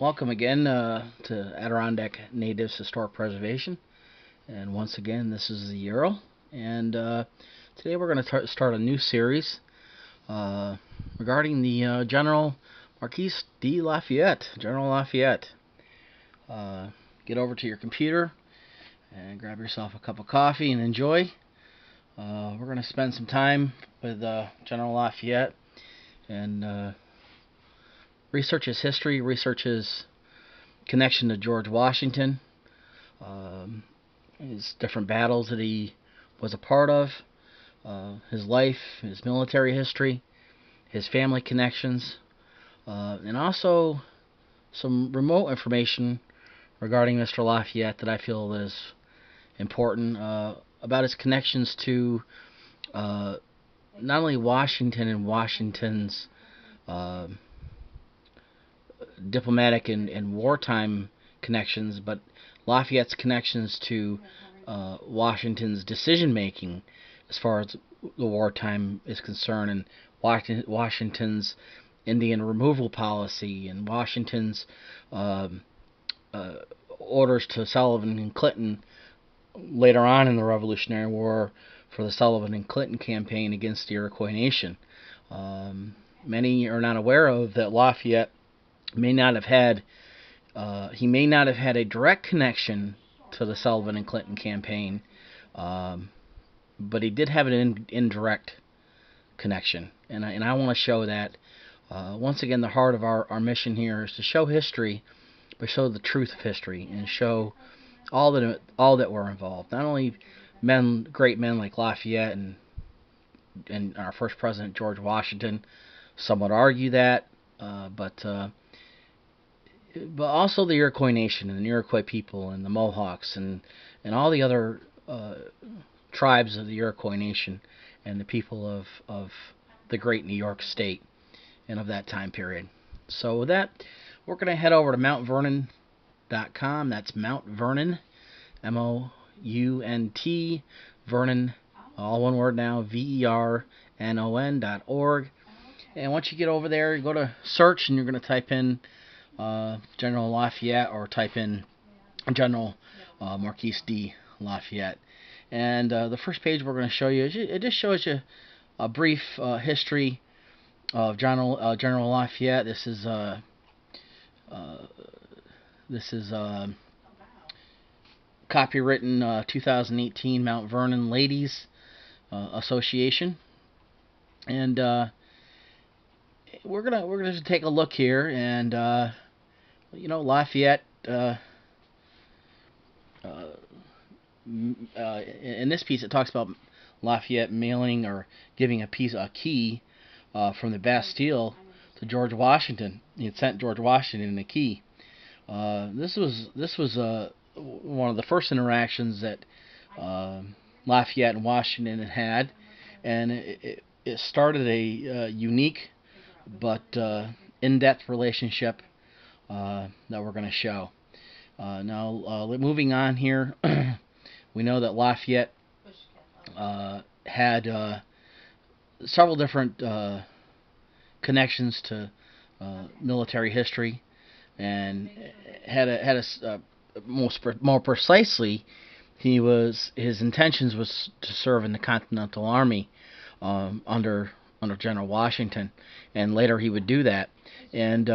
Welcome again to Adirondack Natives Historic Preservation. And once again, this is the Earl. And today we're going to start a new series uh, regarding the General Marquis de Lafayette. General Lafayette. Get over to your computer and grab yourself a cup of coffee and enjoy. We're going to spend some time with General Lafayette and research his history, research his connection to George Washington, his different battles that he was a part of, his life, his military history, his family connections, and also some remote information regarding Mr. Lafayette that I feel is important about his connections to not only Washington and Washington's diplomatic and wartime connections, but Lafayette's connections to Washington's decision making as far as the wartime is concerned, and Washington's Indian removal policy, and Washington's orders to Sullivan and Clinton later on in the Revolutionary War for the Sullivan and Clinton campaign against the Iroquois Nation. Many are not aware of that Lafayette may not have had a direct connection to the Sullivan and Clinton campaign, but he did have an indirect connection, and I want to show that. Once again, the heart of our mission here is to show history, but show the truth of history and show all that were involved. Not only great men like Lafayette and our first president George Washington. Some would argue that, but also the Iroquois Nation and the Iroquois people and the Mohawks and all the other tribes of the Iroquois Nation and the people of the great New York State and of that time period. So with that, we're going to head over to mountvernon.com. That's Mount Vernon, M-O-U-N-T, Vernon, all one word now, VERNON.org. And once you get over there, you go to search and you're going to type in General Lafayette, or type in General Marquis de Lafayette. And the first page we're going to show you, it just shows you a brief history of General Lafayette. This is copywritten 2018 Mount Vernon Ladies Association, and we're gonna just take a look here, and Lafayette. In this piece, it talks about Lafayette mailing or giving a key from the Bastille to George Washington. He had sent George Washington a key. This was one of the first interactions that Lafayette and Washington had, and it started a unique but in-depth relationship that we're going to show. Now, moving on here, we know that Lafayette had several different connections to military history, and more precisely, his intentions was to serve in the Continental Army under General Washington, and later he would do that. And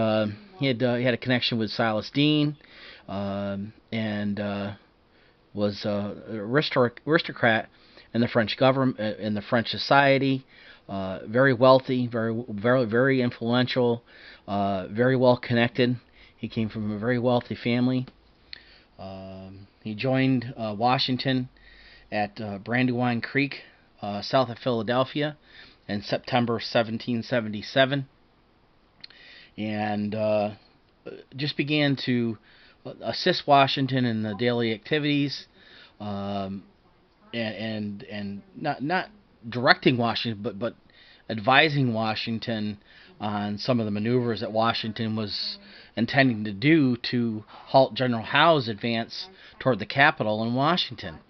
he had a connection with Silas Deane, and was an aristocrat in the French government, in the French society. Very wealthy, very influential, very well connected. He came from a very wealthy family. He joined Washington at Brandywine Creek, south of Philadelphia, in September 1777, and just began to assist Washington in the daily activities, and not directing Washington, but advising Washington on some of the maneuvers that Washington was intending to do to halt General Howe's advance toward the capital in Washington.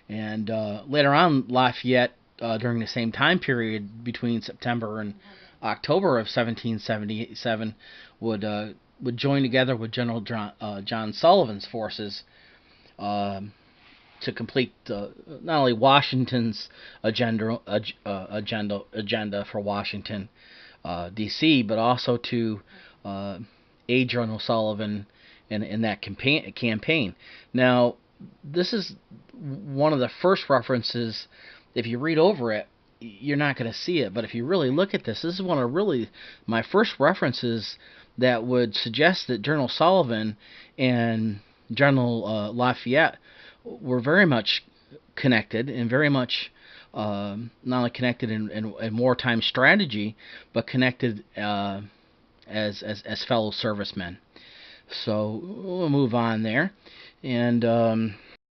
And later on, Lafayette, during the same time period between September and October of 1777, would would join together with General John Sullivan's forces to complete not only Washington's agenda for Washington, D.C., but also to aid General Sullivan in that campaign. Now, this is one of the first references. If you read over it, you're not going to see it. But if you really look at this is one of really my first references that would suggest that General Sullivan and General Lafayette were very much connected and very much not only connected in wartime strategy, but connected as fellow servicemen. So we'll move on there, and